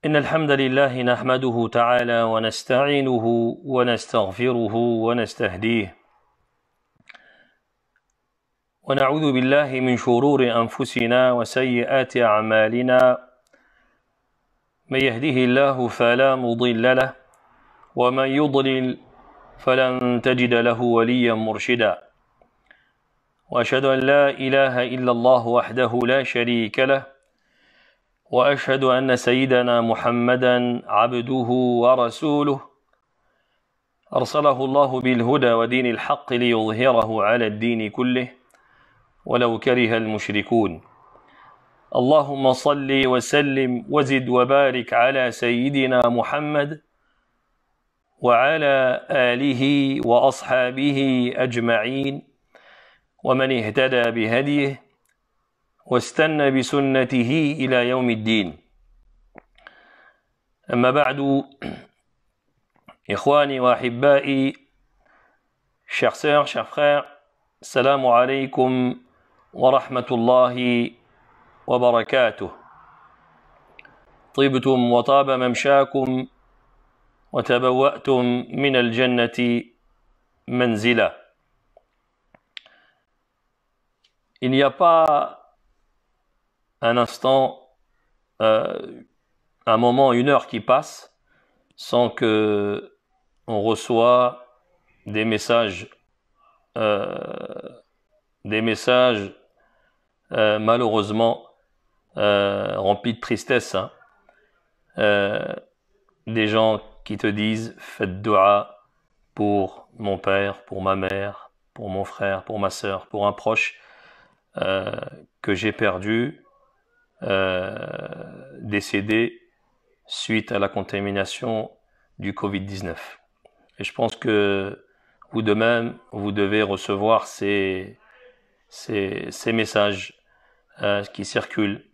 إن الحمد لله نحمده تعالى ونستعينه ونستغفره ونستهديه ونعوذ بالله من شرور أنفسنا وسيئات أعمالنا من يهده الله فلا مضل له ومن يضلل فلن تجد له وليا مرشدا وأشهد أن لا إله إلا الله وحده لا شريك له وأشهد أن سيدنا محمدا عبده ورسوله أرسله الله بالهدى ودين الحق ليظهره على الدين كله ولو كره المشركون اللهم صل وسلم وزد وبارك على سيدنا محمد وعلى آله وأصحابه أجمعين ومن اهتدى بهديه واستنى بسنته إلى يوم الدين أما بعد إخواني وأحبائي chers sœurs, chers frères, السلام عليكم ورحمة الله وبركاته طبتم وطاب ممشاكم وتبوأتم من الجنة منزلا. Il n'y a pas un instant, un moment, une heure qui passe sans que on reçoit des messages malheureusement remplis de tristesse, des gens qui te disent faites dua pour mon père, pour ma mère, pour mon frère, pour ma sœur, pour un proche que j'ai perdu, décédé suite à la contamination du Covid-19. Et je pense que vous de même, vous devez recevoir ces messages qui circulent.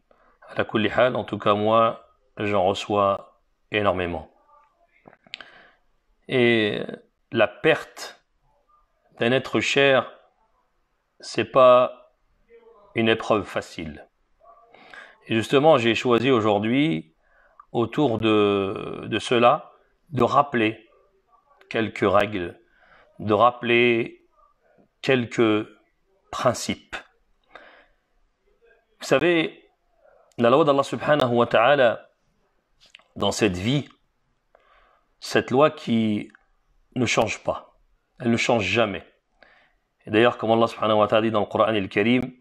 À la kulli hal, en tout cas moi, j'en reçois énormément. Et la perte d'un être cher, c'est pas une épreuve facile. Et justement, j'ai choisi aujourd'hui, autour de cela, de rappeler quelques règles, de rappeler quelques principes. Vous savez, la loi d'Allah subhanahu wa ta'ala, dans cette vie, cette loi qui ne change pas, elle ne change jamais. Et d'ailleurs, comme Allah subhanahu wa ta'ala dit dans le Coran al-Karim,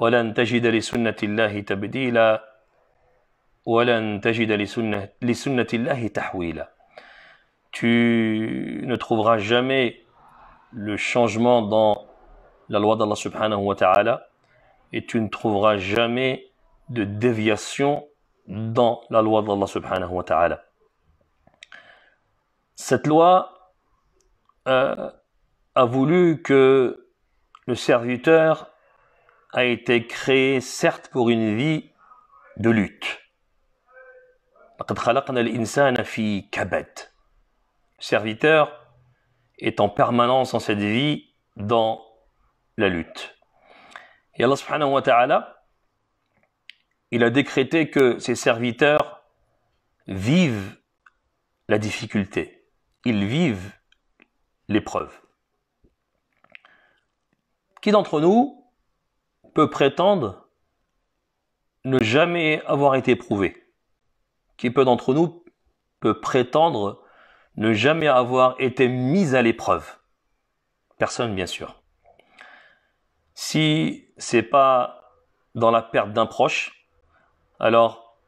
وَلَن تَجِدَ لِسُنَّةِ اللَّهِ تَبْدِيلًا وَلَن تَجِدَ لِسُنَّةِ اللَّهِ تَحْوِيلًا. Tu ne trouveras jamais le changement dans la loi d'Allah subhanahu wa ta'ala et tu ne trouveras jamais de déviation dans la loi d'Allah subhanahu wa ta'ala. Cette loi a voulu que le serviteur a été créé certes pour une vie de lutte. لقد خلقنا الإنسان في كبد. Le serviteur est en permanence en cette vie dans la lutte. Et Allah subhanahu wa ta'ala, il a décrété que ses serviteurs vivent la difficulté. Ils vivent l'épreuve. Qui d'entre nous peut prétendre ne jamais avoir été éprouvé? Qui peu d'entre nous peut prétendre ne jamais avoir été mis à l'épreuve? Personne, bien sûr. Si c'est pas dans la perte d'un proche, alors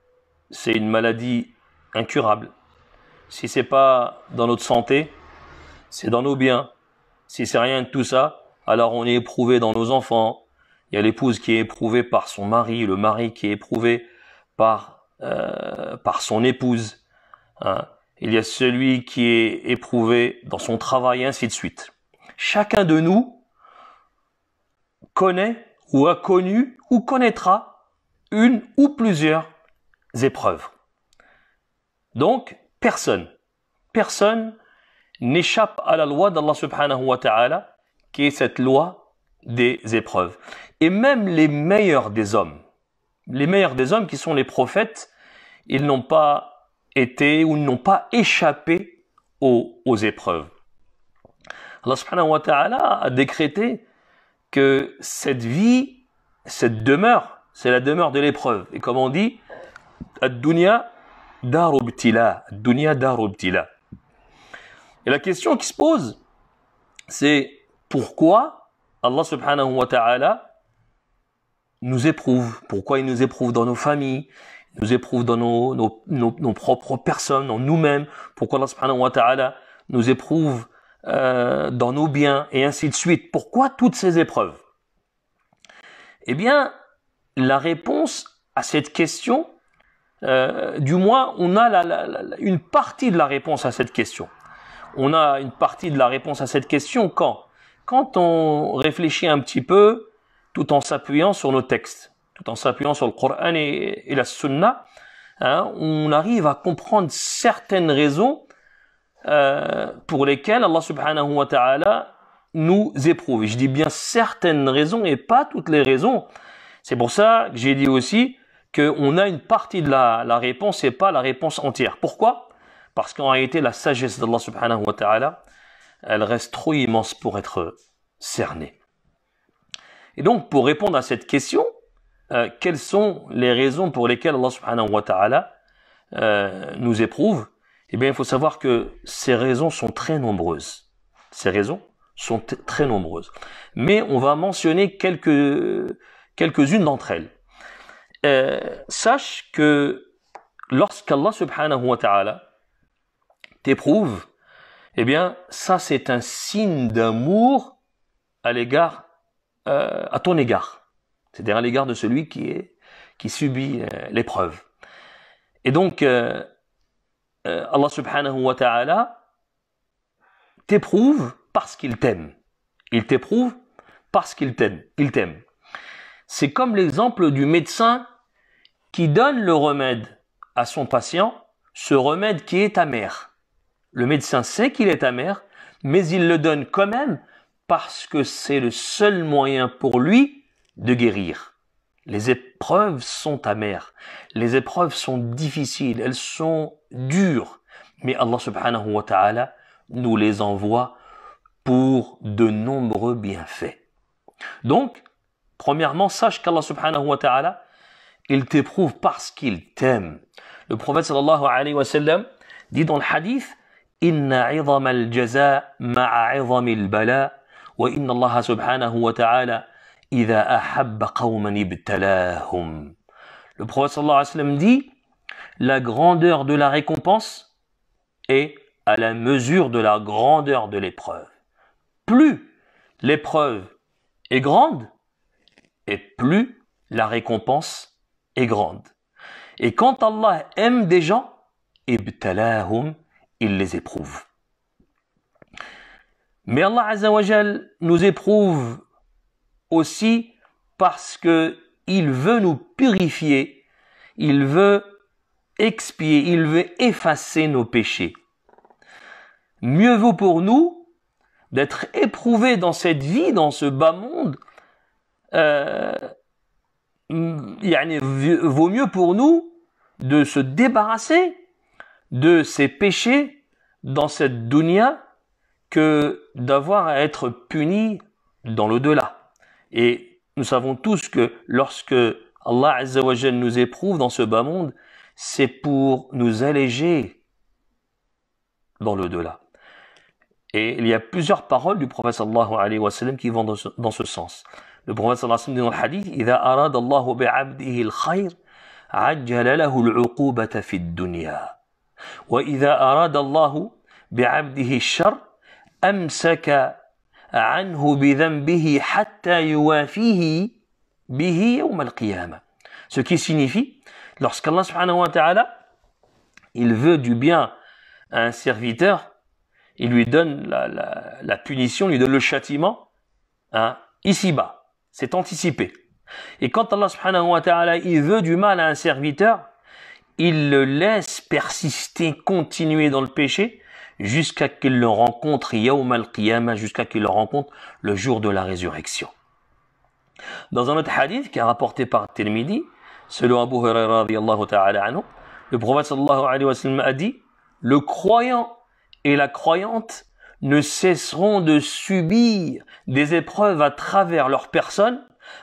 c'est une maladie incurable. Si c'est pas dans notre santé, c'est dans nos biens. Si c'est rien de tout ça, alors on est éprouvé dans nos enfants. Il y a l'épouse qui est éprouvée par son mari, le mari qui est éprouvé par son épouse. Il y a celui qui est éprouvé dans son travail, et ainsi de suite. Chacun de nous connaît ou a connu ou connaîtra une ou plusieurs épreuves. Donc, personne n'échappe à la loi d'Allah subhanahu wa ta'ala, qui est cette loi des épreuves. Et même les meilleurs des hommes qui sont les prophètes, ils n'ont pas été ou n'ont pas échappé aux épreuves. Allah subhanahu wa ta'ala a décrété que cette vie, cette demeure, c'est la demeure de l'épreuve. Et comme on dit, ad-dunya daru ibtila, ad-dunya daru ibtila. Et la question qui se pose, c'est pourquoi Allah subhanahu wa ta'ala nous éprouve? Pourquoi il nous éprouve dans nos familles, il nous éprouve dans nos propres personnes, dans nous-mêmes? Pourquoi Allah subhanahu wa ta'ala nous éprouve dans nos biens, et ainsi de suite? Pourquoi toutes ces épreuves? Eh bien, la réponse à cette question, du moins, on a une partie de la réponse à cette question. On a une partie de la réponse à cette question quand on réfléchit un petit peu, tout en s'appuyant sur nos textes, tout en s'appuyant sur le Coran et la Sunna, hein, on arrive à comprendre certaines raisons pour lesquelles Allah subhanahu wa ta'ala nous éprouve. Et je dis bien certaines raisons et pas toutes les raisons. C'est pour ça que j'ai dit aussi qu'on a une partie de la réponse et pas la réponse entière. Pourquoi? Parce qu'en réalité, la sagesse d'Allah subhanahu wa ta'ala, elle reste trop immense pour être cernée. Et donc, pour répondre à cette question, quelles sont les raisons pour lesquelles Allah subhanahu wa ta'ala nous éprouve? Eh bien, il faut savoir que ces raisons sont très nombreuses. Ces raisons sont très nombreuses. Mais on va mentionner quelques-unes d'entre elles. Sache que lorsqu'Allah subhanahu wa ta'ala t'éprouve, eh bien, ça c'est un signe d'amour à l'égard, à ton égard. C'est-à-dire à l'égard de celui qui subit l'épreuve. Et donc, Allah subhanahu wa ta'ala t'éprouve parce qu'il t'aime. Il t'éprouve parce qu'il t'aime. Il t'aime. C'est comme l'exemple du médecin qui donne le remède à son patient, ce remède qui est amer. Le médecin sait qu'il est amer, mais il le donne quand même parce que c'est le seul moyen pour lui de guérir. Les épreuves sont amères, les épreuves sont difficiles, elles sont dures, mais Allah subhanahu wa ta'ala nous les envoie pour de nombreux bienfaits. Donc, premièrement, sache qu'Allah subhanahu wa ta'ala, il t'éprouve parce qu'il t'aime. Le prophète sallallahu alayhi wa sallam dit dans le hadith, Inna 'idhama al-jaza ma'a 'idhami al-bala wa inna Allah subhanahu wa ta'ala idha ahabba qawman ibtalahum. Le prophète sallallahu alayhi wa sallam dit, la grandeur de la récompense est à la mesure de la grandeur de l'épreuve. Plus l'épreuve est grande, et plus la récompense est grande. Et quand Allah aime des gens, ibtalahum, il les éprouve. Mais Allah Azza wa Jal nous éprouve aussi parce que il veut nous purifier, il veut expier, il veut effacer nos péchés. Mieux vaut pour nous d'être éprouvés dans cette vie, dans ce bas monde, vaut mieux pour nous de se débarrasser de ces péchés dans cette dunya que d'avoir à être punis dans l'au-delà. Et nous savons tous que lorsque Allah Azza wa Jal nous éprouve dans ce bas monde, c'est pour nous alléger dans l'au-delà. Et il y a plusieurs paroles du prophète sallallahu alayhi wa sallam qui vont dans ce sens. Le prophète sallallahu alayhi wa sallam dit dans le hadith, إِذَا أَرَادَ اللَّهُ بِعَبْدِهِ الْخَيْرِ عَجَّلَ لَهُ الْعُقُوبَةَ فِي الدُّنْيَا وَإِذَا أَرَادَ اللَّهُ بِعَبْدِهِ الشَّرَّ أَمْسَكَ عنه بذنبه حتى يوافيه به يوم القيامة. Ce qui signifie, lorsqu'Allah subhanahu wa ta'ala, il veut du bien à un serviteur, il lui donne la punition, il lui donne le châtiment, hein, ici-bas. C'est anticipé. Et quand Allah subhanahu wa ta'ala, il veut du mal à un serviteur, il le laisse persister, continuer dans le péché, jusqu'à qu'il le rencontre yawm al-qiyamah, jusqu'à qu'il le rencontre le jour de la résurrection. Dans un autre hadith qui est rapporté par Tirmidhi, selon Abu Hurairah radiyallahu ta'ala anhu, Le prophète sallallahu alayhi wa sallam a dit, le croyant et la croyante ne cesseront de subir des épreuves à travers leur personne,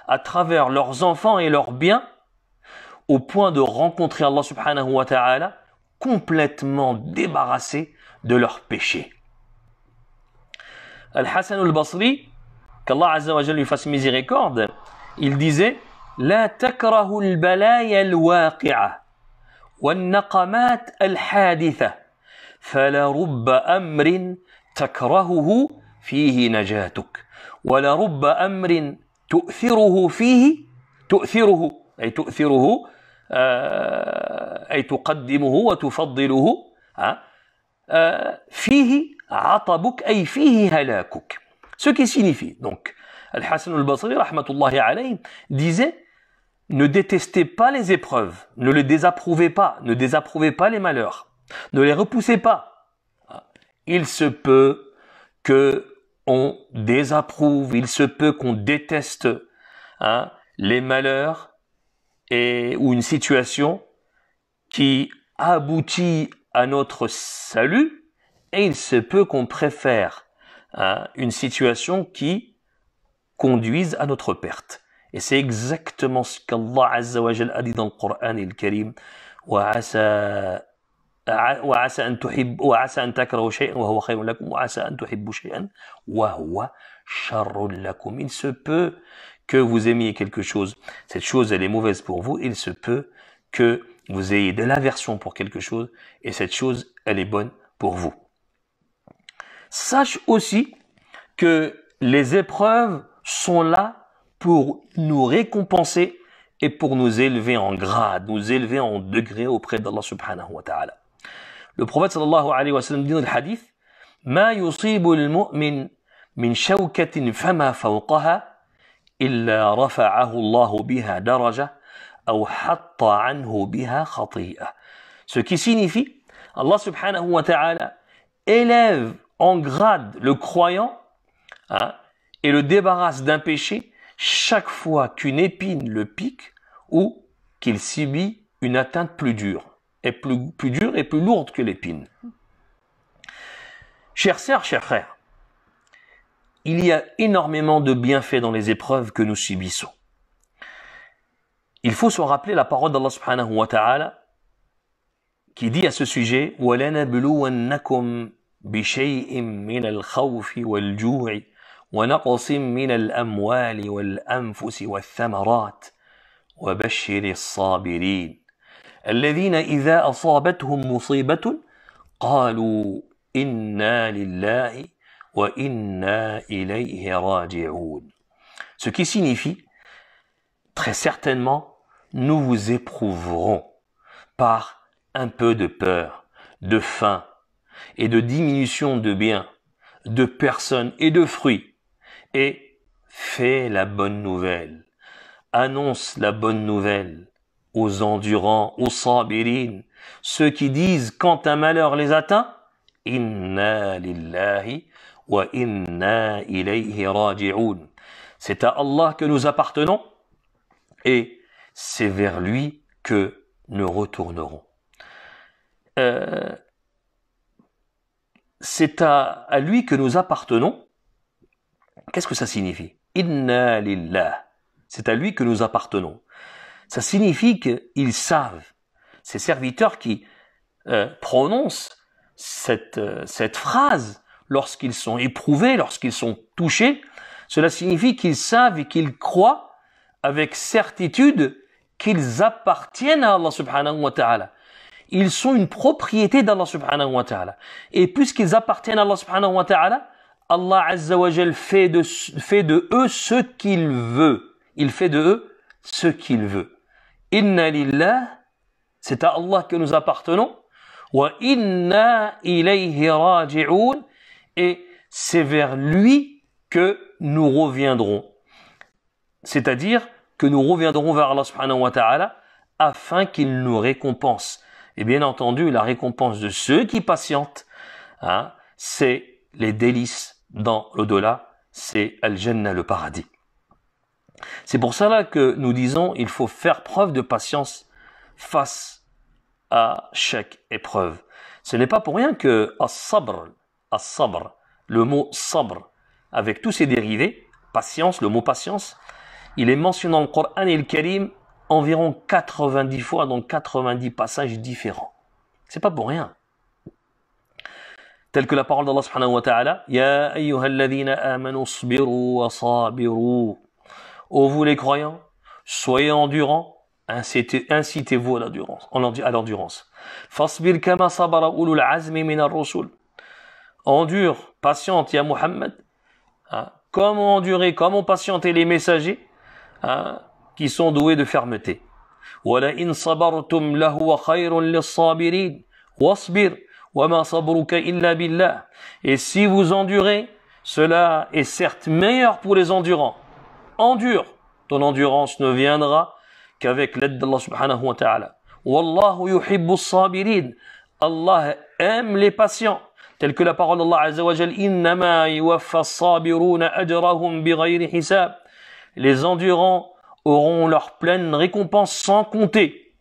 à travers leurs enfants et leurs biens, au point de rencontrer Allah subhanahu wa ta'ala complètement débarrassés de leurs péchés. Al-Hassan al-Basri, qu'Allah azza wa jalla lui fasse miséricorde, il disait La takrahu al-balaya al-waqi'a wal-naqamat al-haditha فلرب أمر تكرهه فيه نجاتك ولرب أمر تؤثره أي تقدمه وتفضله فيه عطبك أي فيه هلاكك. Ce qui signifie, donc, Al-Hassan al-Basri, rahmatullahi alayhi, disait ne détestez pas les épreuves, ne les désapprouvez pas, ne désapprouvez pas les malheurs, ne les repoussez pas. Il se peut que on désapprouve, il se peut qu'on déteste les malheurs ou une situation qui aboutit à notre salut, et il se peut qu'on préfère une situation qui conduise à notre perte. Et c'est exactement ce qu'Allah Azza wa Jal a dit dans le Coran al-Karim. وعسى أن تكرهوا شيئا وهو خير لكم وعسى أن تحبوا شيئا وهو شر لكم. Il se peut que vous aimiez quelque chose, cette chose elle est mauvaise pour vous, il se peut que vous ayez de l'aversion pour quelque chose et cette chose elle est bonne pour vous. Sache aussi que les épreuves sont là pour nous récompenser et pour nous élever en grade, nous élever en degré auprès d'Allah subhanahu wa ta'ala. Le prophète sallallahu alayhi wa sallam dit dans le hadith ما يصيب المؤمن من شوكة فما فوقها إلا رفعه الله بها درجة أو حط عنه بها خطيئة. Ce qui signifie Allah subhanahu wa ta'ala élève en grade le croyant et le débarrasse d'un péché chaque fois qu'une épine le pique ou qu'il subit une atteinte plus dure et plus dure et plus lourde que l'épine. Chères sœurs, chers frères, il y a énormément de bienfaits dans les épreuves que nous subissons. Il faut se rappeler la parole d'Allah subhanahu wa ta'ala qui dit à ce sujet وَلَنَبْلُوَنَّكُمْ بِشَيْءٍ مِّنَ الْخَوْفِ وَالْجُوعِ وَنَقْصٍ مِّنَ الْأَمْوَالِ وَالْأَنفُسِ وَالثَّمَرَاتِ وَبَشِّرِ الصَّابِرِينَ الذين إذا أصابتهم مصيبة قالوا إنا لله وإنا إليه راجعون. Ce qui signifie, très certainement, nous vous éprouverons par un peu de peur, de faim et de diminution de biens, de personnes et de fruits. Et fais la bonne nouvelle, annonce la bonne nouvelle aux endurants, aux sabirin, ceux qui disent quand un malheur les atteint, inna lillahi wa inna ilayhi raji'un. C'est à Allah que nous appartenons et c'est vers lui que nous retournerons. C'est à lui que nous appartenons. Qu'est-ce que ça signifie? Inna lillah. C'est à lui que nous appartenons. Ça signifie qu'ils savent, ces serviteurs qui prononcent cette phrase lorsqu'ils sont éprouvés, lorsqu'ils sont touchés, cela signifie qu'ils savent et qu'ils croient avec certitude qu'ils appartiennent à Allah subhanahu wa ta'ala. Ils sont une propriété d'Allah subhanahu wa ta'ala. Et puisqu'ils appartiennent à Allah subhanahu wa ta'ala, Allah azza wa jal fait de eux ce qu'il veut. Il fait de eux ce qu'il veut. Inna lillah, c'est à Allah que nous appartenons. Wa inna ilayhi raji'un, et c'est vers lui que nous reviendrons. C'est-à-dire que nous reviendrons vers Allah subhanahu wa ta'ala afin qu'il nous récompense. Et bien entendu, la récompense de ceux qui patientent, c'est les délices dans l'au-delà, c'est Al-Jannah, le paradis. C'est pour cela que nous disons il faut faire preuve de patience face à chaque épreuve. Ce n'est pas pour rien que as-sabr, le mot sabr, avec tous ses dérivés, patience, le mot patience, il est mentionné dans le Coran al-Karim environ 90 fois dans 90 passages différents. C'est pas pour rien. Tel que la parole d'Allah subhanahu wa ta'ala, Ya ayyuhalladhina amanu sbiru wa sabiru. Ô vous les croyants, soyez endurants, incitez-vous à l'endurance. Fasbir kama sabara ulul azmi min ar-rusul. Endure, patiente, ya Muhammad. Comment endurer, comment patienter les messagers qui sont doués de fermeté. Wala in sabartum lahuwa khayrun lis-sabirin wasbir wama sabruka illa billah. Et si vous endurez, cela est certes meilleur pour les endurants. Endure, ton endurance ne viendra qu'avec l'aide d'Allah subhanahu wa ta'ala. Wallahu yuhibbu as-sabirin. Allah aime les patients. Tel que la parole d'Allah azza wa jal, innama yuwaffa as-sabiruna ajrahum bighayri hisab. Les endurants auront leur pleine récompense sans compter.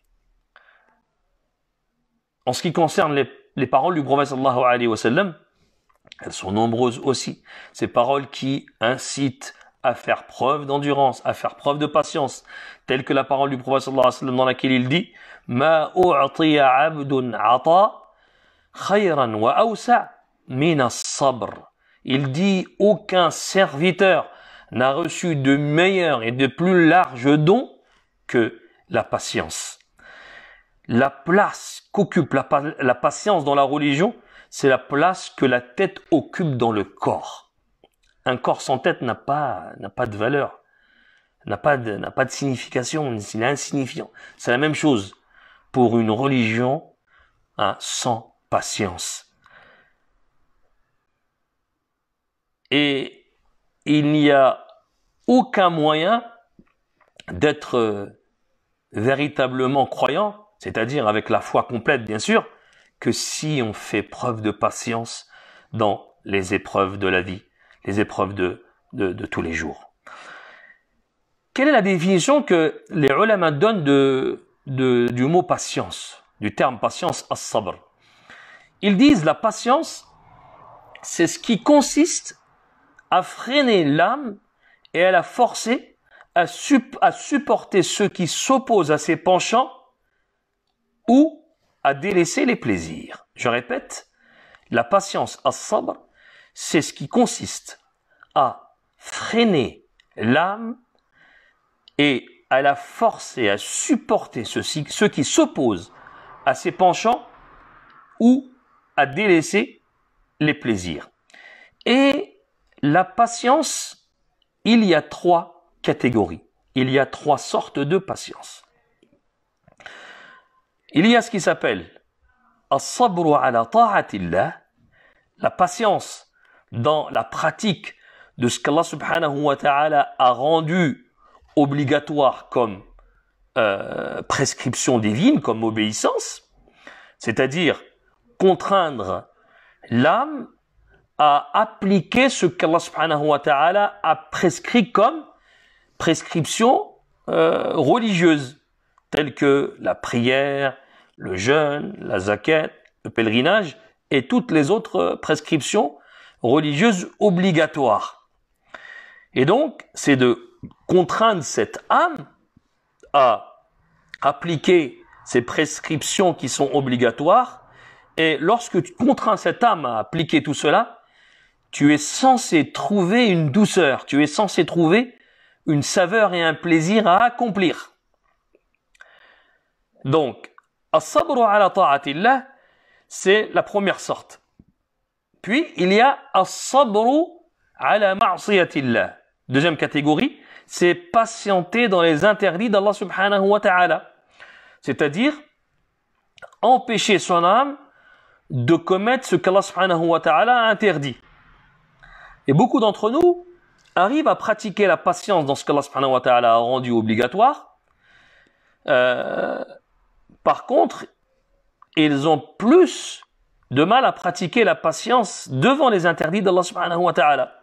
En ce qui concerne les paroles du prophète sallallahu alayhi wa sallam, elles sont nombreuses aussi. Ces paroles qui incitent à faire preuve d'endurance, à faire preuve de patience, telle que la parole du prophète sallallahu alayhi wa sallam dans laquelle il dit Ma u'tiya 'abdun 'ata khayran wa awsa' min as-sabr. Il dit aucun serviteur n'a reçu de meilleur et de plus large don que la patience. La place qu'occupe la patience dans la religion, c'est la place que la tête occupe dans le corps. Un corps sans tête n'a pas de valeur, n'a pas de signification, il est insignifiant. C'est la même chose pour une religion sans patience. Et il n'y a aucun moyen d'être véritablement croyant, c'est-à-dire avec la foi complète bien sûr, que si on fait preuve de patience dans les épreuves de la vie, les épreuves de tous les jours. Quelle est la définition que les ulama donnent du mot patience, du terme patience as-sabr? Ils disent la patience, c'est ce qui consiste à freiner l'âme et à la forcer à supporter ceux qui s'opposent à ses penchants ou à délaisser les plaisirs. Je répète, la patience as-sabr, c'est ce qui consiste à freiner l'âme et à la forcer à supporter ceux qui s'opposent à ses penchants ou à délaisser les plaisirs. Et la patience, il y a 3 catégories. Il y a 3 sortes de patience. Il y a ce qui s'appelle as-sabru ala ta'atillah, la patience dans la pratique de ce qu'Allah subhanahu wa ta'ala a rendu obligatoire comme prescription divine, comme obéissance, c'est-à-dire contraindre l'âme à appliquer ce qu'Allah subhanahu wa ta'ala a prescrit comme prescription religieuse, telles que la prière, le jeûne, la zakat, le pèlerinage et toutes les autres prescriptions religieuses obligatoires. Et donc, c'est de contraindre cette âme à appliquer ces prescriptions qui sont obligatoires. Et lorsque tu contrains cette âme à appliquer tout cela, tu es censé trouver une douceur, tu es censé trouver une saveur et un plaisir à accomplir. Donc, as-sabru ala ta'atillah, c'est la première sorte. Puis, il y a as-sabru ala ma'siyatillah. Deuxième catégorie, c'est patienter dans les interdits d'Allah subhanahu wa ta'ala. C'est-à-dire, empêcher son âme de commettre ce qu'Allah subhanahu wa ta'ala a interdit. Et beaucoup d'entre nous arrivent à pratiquer la patience dans ce qu'Allah subhanahu wa ta'ala a rendu obligatoire. Par contre, ils ont plus de mal à pratiquer la patience devant les interdits d'Allah subhanahu wa ta'ala.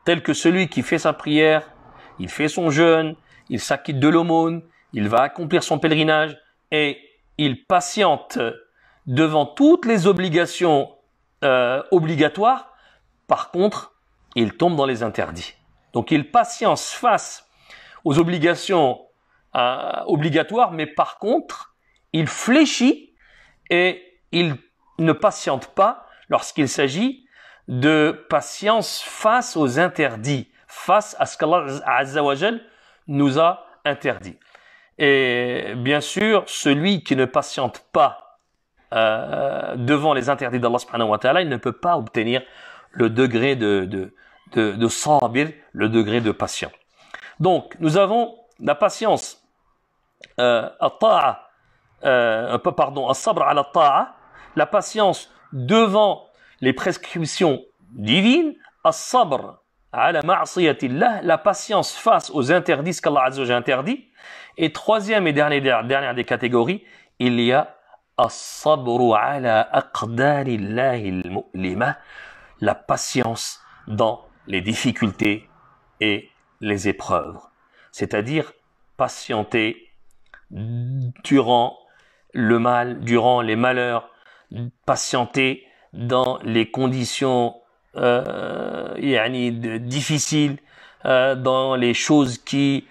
Tel que celui qui fait sa prière, il fait son jeûne, il s'acquitte de l'aumône, il va accomplir son pèlerinage et il patiente devant toutes les obligations obligatoires. Par contre, il tombe dans les interdits. Donc il patience face aux obligations obligatoires, mais par contre, il fléchit et il ne patiente pas lorsqu'il s'agit de patience face aux interdits, face à ce qu'Allah Azza wa Jal nous a interdit. Et bien sûr, celui qui ne patiente pas devant les interdits d'Allah subhanahu wa ta'ala, il ne peut pas obtenir le degré de sabir, le degré de patient. Donc, nous avons la patience, as-sabr ala ta'a, la patience devant les prescriptions divines, as-sabr ala ma'siyatillah, la patience face aux interdits, ce qu'Allah Azza wa Jalla interdit. Et troisième et dernière des catégories, il y a as-sabru ala aqdarillahi al-mu'lima, la patience dans les difficultés et les épreuves. C'est-à-dire patienter durant le mal, durant les malheurs, patienter dans les conditions difficiles, dans les choses qui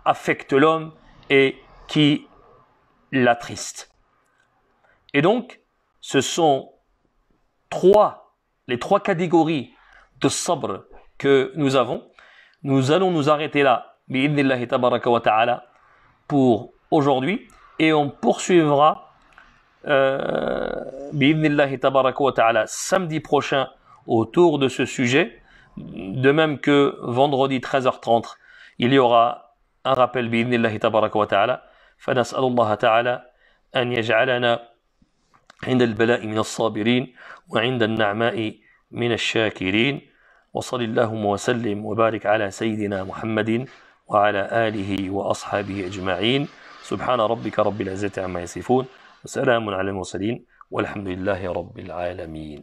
affectent l'homme et qui l'attristent. Et donc, ce sont les trois catégories de sabr que nous avons. Nous allons nous arrêter là, bi'idhnillahi tabaraka wa ta'ala, pour aujourd'hui, et on poursuivra bi'idhnillahi tabaraka wa ta'ala samedi prochain autour de ce sujet. De même que vendredi 13h30, il y aura un rappel bi'idhnillahi tabaraka wa ta'ala. فنسأل الله تعالى أن يجعلنا عند البلاء من الصابرين وعند النعماء من الشاكرين وصل اللهم وسلم وبارك على سيدنا محمد وعلى آله وأصحابه أجمعين سبحان ربك رب العزة عما يصفون وسلام على المرسلين والحمد لله رب العالمين.